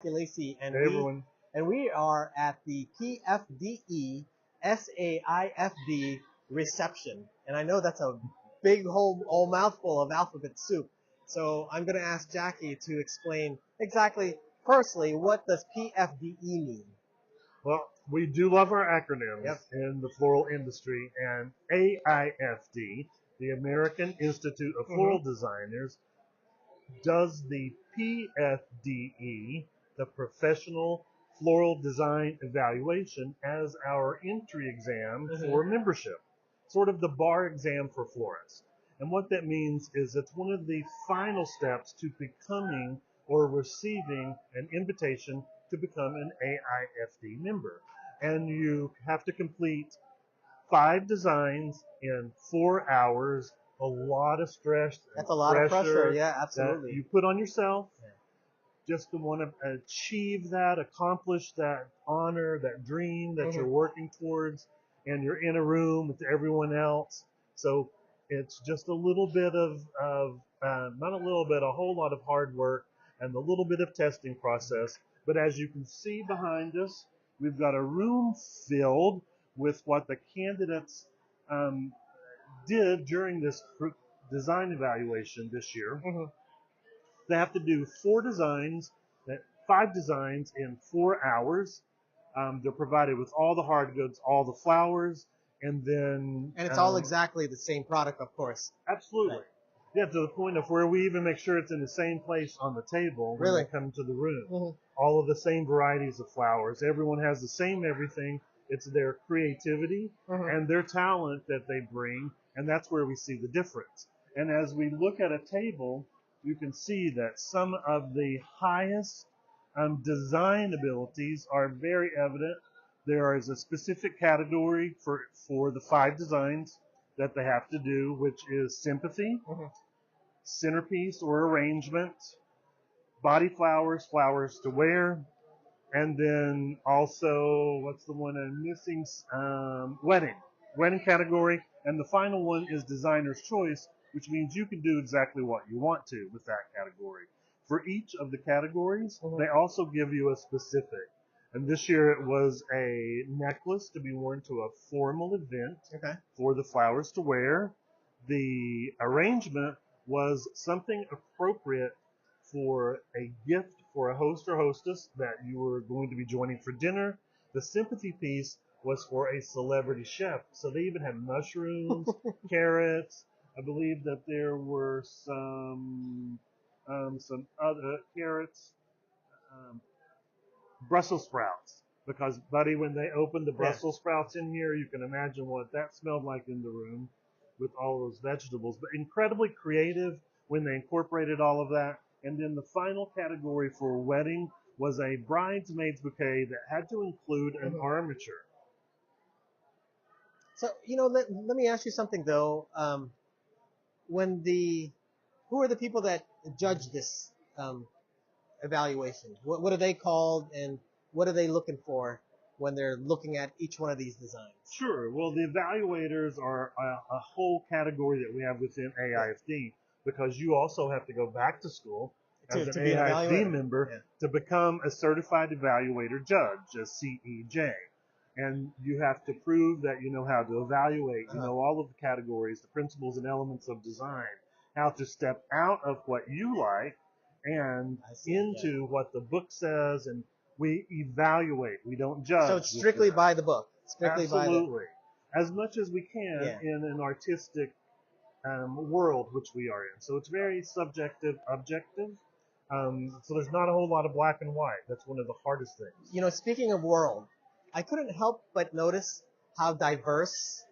Lacey, Hey everyone. and we are at the PFDE SAIFD reception. And I know that's a big whole mouthful of alphabet soup. So I'm going to ask Jackie to explain exactly, firstly, what does PFDE mean? Well, we do love our acronyms Yep. in the floral industry, and AIFD, the American Institute of Floral Designers, does the PFDE, the Professional Floral Design Evaluation, as our entry exam for membership, sort of the bar exam for florists. And what that means is it's one of the final steps to becoming or receiving an invitation to become an AIFD member. And you have to complete 5 designs in 4 hours. A lot of stress and That's a lot of pressure. Yeah, that absolutely. you put on yourself just to want to achieve that, accomplish that honor, that dream that you're working towards, and you're in a room with everyone else. So it's just a little bit of not a little bit, a whole lot of hard work and a little bit of testing process. But as you can see behind us, we've got a room filled with what the candidates um, did during this design evaluation this year. They have to do 4 designs, 5 designs in 4 hours. They're provided with all the hard goods, all the flowers, and then And it's all exactly the same product, of course. absolutely. Right. Yeah, to the point of where we even make sure it's in the same place on the table when Really? they come to the room. All of the same varieties of flowers. Everyone has the same everything. It's their creativity and their talent that they bring, and that's where we see the difference. And as we look at a table, you can see that some of the highest design abilities are very evident. There is a specific category for the 5 designs that they have to do, which is sympathy, centerpiece or arrangement, body flowers, flowers to wear, and then also, what's the one I'm missing? Wedding category. And the final one is designer's choice, which means you can do exactly what you want to with that category. For each of the categories, they also give you a specific. And this year it was a necklace to be worn to a formal event for the flowers to wear. The arrangement was something appropriate for a gift for a host or hostess that you were going to be joining for dinner. The sympathy piece was for a celebrity chef. So they even had mushrooms, carrots. I believe that there were some other carrots, um, Brussels sprouts. Because, buddy, when they opened the Brussels sprouts in here, you can imagine what that smelled like in the room with all those vegetables. But incredibly creative when they incorporated all of that. And then the final category for wedding was a bridesmaid's bouquet that had to include an armature. So, let me ask you something, though. Who are the people that judge this evaluation? What are they called, and what are they looking for when they're looking at each one of these designs? Sure. Well, the evaluators are a whole category that we have within AIFD because you also have to go back to school as an be an AIFD evaluator. member to become a certified evaluator judge, a CEJ. And you have to prove that you know how to evaluate, you know all of the categories, the principles and elements of design, how to step out of what you like and into what the book says, and we evaluate. We don't judge. So it's strictly by the book. Strictly Absolutely. As much as we can in an artistic world which we are in. So it's very subjective, objective. So there's not a whole lot of black and white. That's one of the hardest things. Speaking of world, I couldn't help but notice how diverse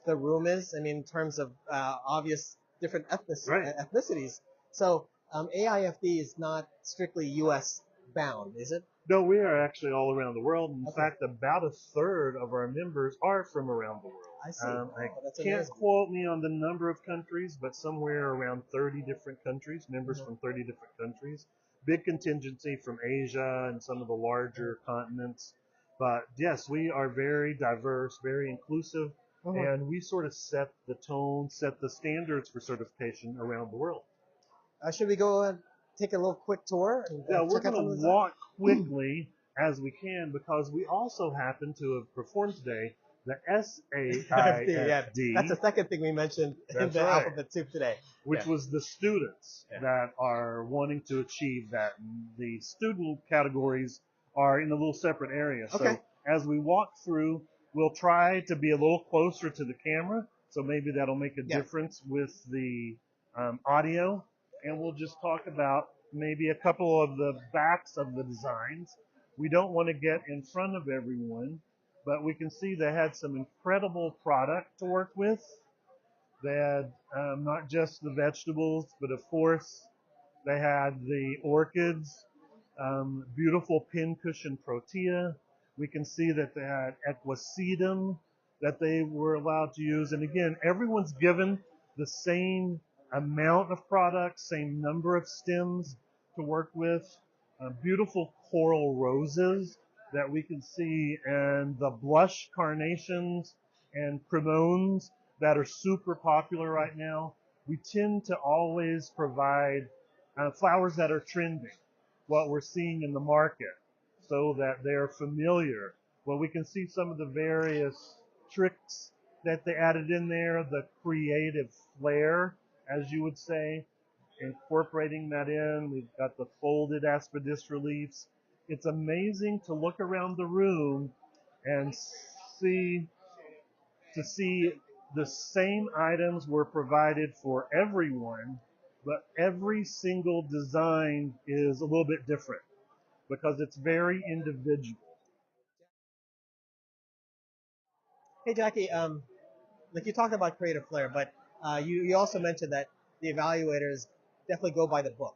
the room is. I mean, in terms of obvious different ethnicities. So AIFD is not strictly U.S. bound, is it? No, we are actually all around the world. In fact, about a third of our members are from around the world. I see. I can't quote me on the number of countries, but somewhere around 30 different countries, members from 30 different countries. Big contingency from Asia and some of the larger continents. But yes, we are very diverse, very inclusive, and we sort of set the tone, set the standards for certification around the world. Should we go take a little quick tour and Yeah, we're check out going some of to the walk quickly as we can because we also happen to have performed today the AIFD, yeah. SAIFD. That's the second thing we mentioned in That's the right. alphabet soup today. Which Yeah. was the students Yeah. that are wanting to achieve that. The student categories are in a little separate area. Okay. So as we walk through, we'll try to be a little closer to the camera. So maybe that'll make a difference with the audio. And we'll just talk about maybe a couple of the backs of the designs. We don't want to get in front of everyone, but we can see they had some incredible product to work with. They had not just the vegetables, but of course they had the orchids, beautiful pincushion protea. We can see that they had equisedum that they were allowed to use. And again, everyone's given the same amount of product, same number of stems to work with. Beautiful coral roses that we can see, and the blush carnations and cremones that are super popular right now. We tend to always provide flowers that are trending, what we're seeing in the market, so that they're familiar. Well, we can see some of the various tricks that they added in there, the creative flair, as you would say, incorporating that in. We've got the folded aspidis reliefs. It's amazing to look around the room and see the same items were provided for everyone, but every single design is a little bit different because it's very individual. Hey, Jackie, like you talked about creative flair, but you also mentioned that the evaluators definitely go by the book.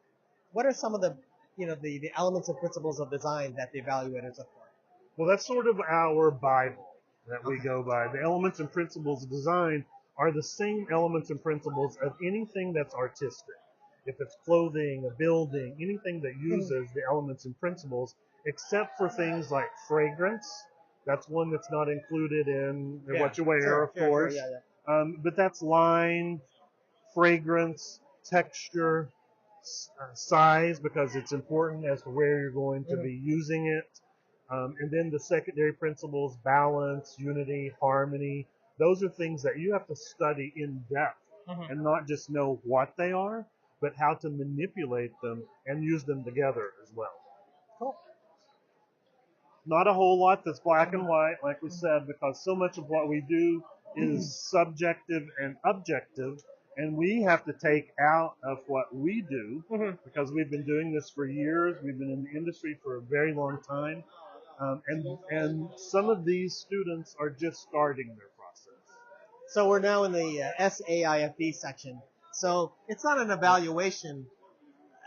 What are some of the the elements and principles of design that the evaluators look for? Well, that's sort of our Bible that we go by. The elements and principles of design are the same elements and principles of anything that's artistic. If it's clothing, a building, anything that uses the elements and principles, except for things like fragrance. That's one that's not included in what you wear, of course. Sure, yeah. But that's line, fragrance, texture, size, because it's important as to where you're going to be using it. And then the secondary principles, balance, unity, harmony. Those are things that you have to study in depth and not just know what they are, but how to manipulate them and use them together as well. Cool. Not a whole lot that's black and white, like we said, because so much of what we do is subjective and objective, and we have to take out of what we do, because we've been doing this for years. We've been in the industry for a very long time. And some of these students are just starting their process. So we're now in the SAIFD section. So it's not an evaluation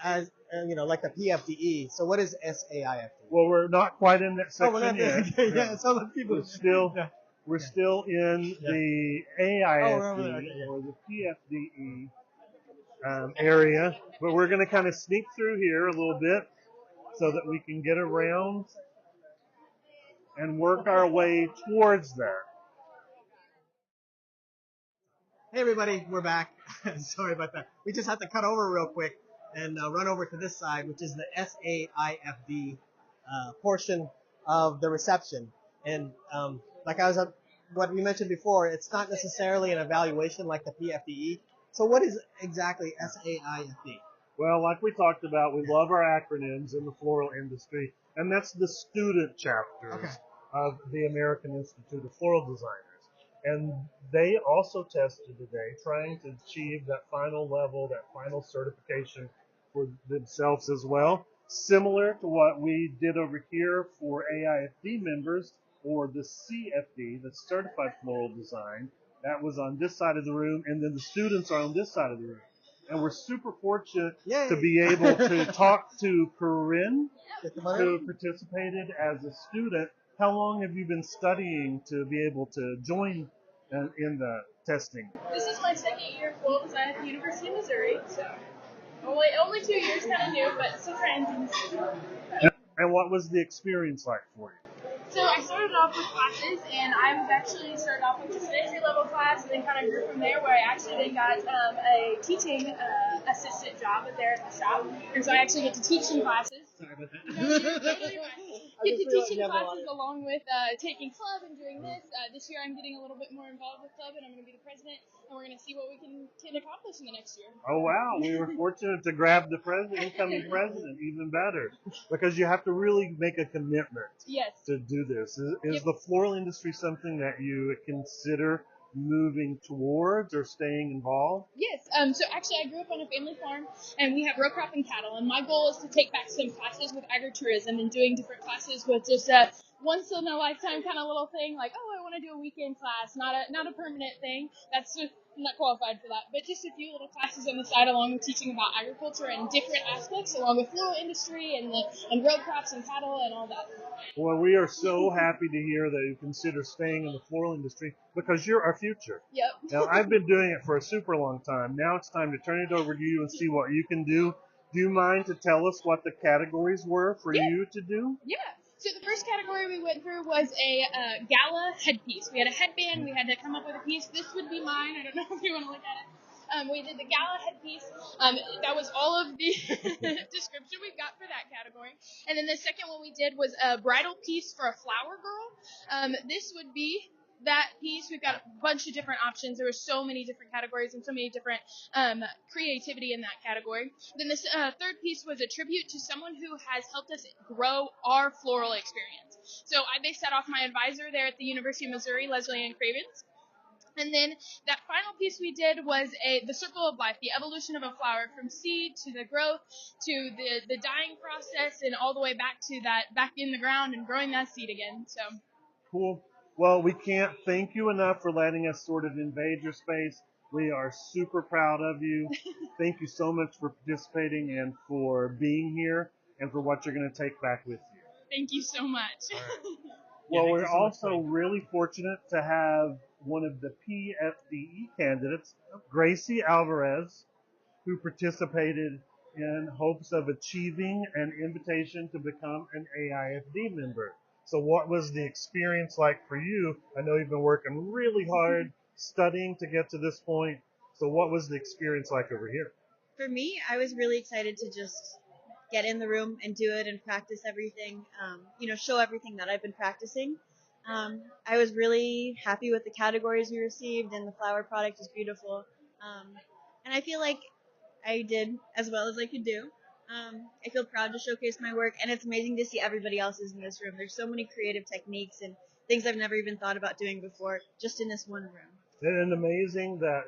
as like the PFDE. So what is SAIFD? Well, we're not quite in that section we're not there. yet. Yeah, some of the people We're still in the AIFD or the PFDE area, but we're going to kind of sneak through here a little bit so that we can get around and work our way towards that. Hey everybody, we're back. Sorry about that. We just had to cut over real quick and run over to this side, which is the SAIFD portion of the reception. And what we mentioned before, it's not necessarily an evaluation like the PFDE. So what is exactly SAIFD? Well, like we talked about, we love our acronyms in the floral industry, and that's the student chapters of the American Institute of Floral Designers. And they also tested today, trying to achieve that final level, that final certification for themselves as well, similar to what we did over here for AIFD members, or the CFD, the Certified Floral Design. That was on this side of the room, and then the students are on this side of the room. And we're super fortunate to be able to talk to Corinne, who participated as a student. How long have you been studying to be able to join in the testing? This is my second year of floral design at the University of Missouri, so only 2 years, kind of new, but still trying things. And what was the experience like for you? So I started off with classes, and I was actually started off with just an entry-level class, and then kind of grew from there, where I actually then got a teaching assistant job there at the shop, and so I actually get to teach some classes. Sorry about that. No, you're totally fine. Get to teach some classes along with taking club and doing this. This year I'm getting a little bit more involved with club, and I'm going to be the president, and we're going to see what we can accomplish in the next year. Oh, wow. We were fortunate to grab the incoming president, even better, because you have to really make a commitment to do this. Is the floral industry something that you consider moving towards or staying involved? Yes. So actually, I grew up on a family farm, and we have row crop and cattle. And my goal is to take back some classes with agritourism and doing different classes with just a once in a lifetime kind of little thing, like, oh, I want to do a weekend class, not a permanent thing. That's just I'm not qualified for that, but just a few little classes on the side, along with teaching about agriculture and different aspects, along with floral industry and row crops and cattle and all that. Well, we are so happy to hear that you consider staying in the floral industry because you're our future. Yep. Now, I've been doing it for a super long time. Now it's time to turn it over to you and see what you can do. Do you mind to tell us what the categories were for you to do? Yeah. So the first category we went through was a gala headpiece. We had a headband. We had to come up with a piece. This would be mine. I don't know if you want to look at it. We did the gala headpiece. That was all of the description we've got for that category. And then the second one we did was a bridal piece for a flower girl. This would be that piece. We've got a bunch of different options. There were so many different categories and so many different creativity in that category. Then this third piece was a tribute to someone who has helped us grow our floral experience. So I based that off my advisor there at the University of Missouri, Leslie Ann Cravens. And then that final piece we did was the circle of life, the evolution of a flower from seed to the growth to the dying process and all the way back to that back in the ground and growing that seed again. So cool. Well, we can't thank you enough for letting us sort of invade your space. We are super proud of you. Thank you so much for participating and for being here and for what you're going to take back with you. Thank you so much. Right. Well, we're also really fortunate to have one of the PFDE candidates, Gracie Alvarez, who participated in hopes of achieving an invitation to become an AIFD member. So what was the experience like for you? I know you've been working really hard studying to get to this point. So what was the experience like over here? For me, I was really excited to just get in the room and do it and practice everything, show everything that I've been practicing. I was really happy with the categories we received, and the flower product is beautiful. And I feel like I did as well as I could do. I feel proud to showcase my work, and it's amazing to see everybody else's in this room. There's so many creative techniques and things I've never even thought about doing before, just in this one room. And amazing that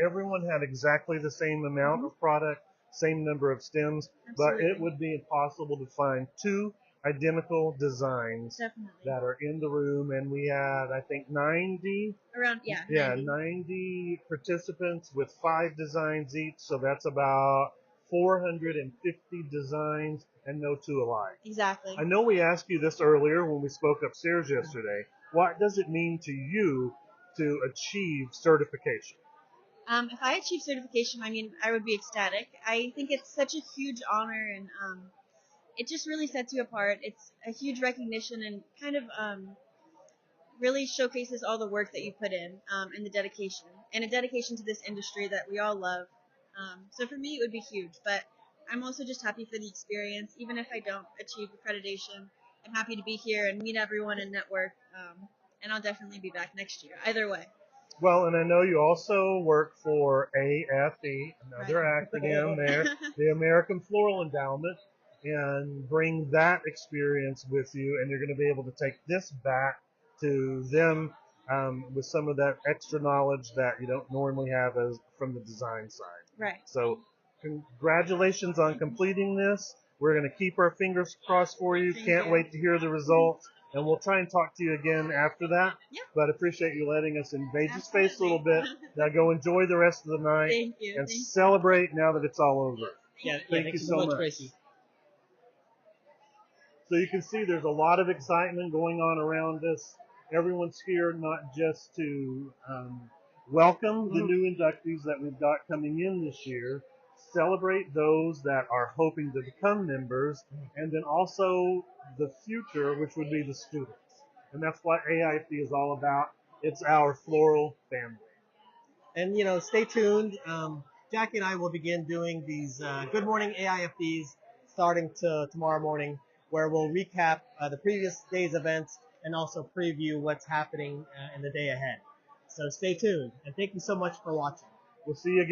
everyone had exactly the same amount of product, same number of stems, Absolutely. but it would be impossible to find two identical designs that are in the room. And we had, I think, 90 participants with 5 designs each. So that's about 450 designs and no two alike. Exactly. I know we asked you this earlier when we spoke upstairs yesterday. What does it mean to you to achieve certification? If I achieve certification, I would be ecstatic. I think it's such a huge honor, and it just really sets you apart. It's a huge recognition and kind of really showcases all the work that you put in and the dedication, and a dedication to this industry that we all love. So for me, it would be huge, but I'm also just happy for the experience. Even if I don't achieve accreditation, I'm happy to be here and meet everyone and network, and I'll definitely be back next year, either way. Well, and I know you also work for AIFD, another acronym there, the American Floral Endowment, and bring that experience with you, and you're going to be able to take this back to them with some of that extra knowledge that you don't normally have from the design side. Right. So congratulations on completing this. We're going to keep our fingers crossed for you. Can't wait to hear the results. And we'll try and talk to you again after that. Yep. But appreciate you letting us invade your space a little bit. Now go enjoy the rest of the night. Thank you. And celebrate now that it's all over. Thank you so much. Gracie. So you can see there's a lot of excitement going on around us. Everyone's here not just to welcome the new inductees that we've got coming in this year, celebrate those that are hoping to become members, and then also the future, which would be the students. And that's what AIFD is all about. It's our floral family. And, stay tuned. Jackie and I will begin doing these Good Morning AIFDs starting tomorrow morning, where we'll recap the previous day's events and also preview what's happening in the day ahead. So stay tuned, and thank you so much for watching. We'll see you again.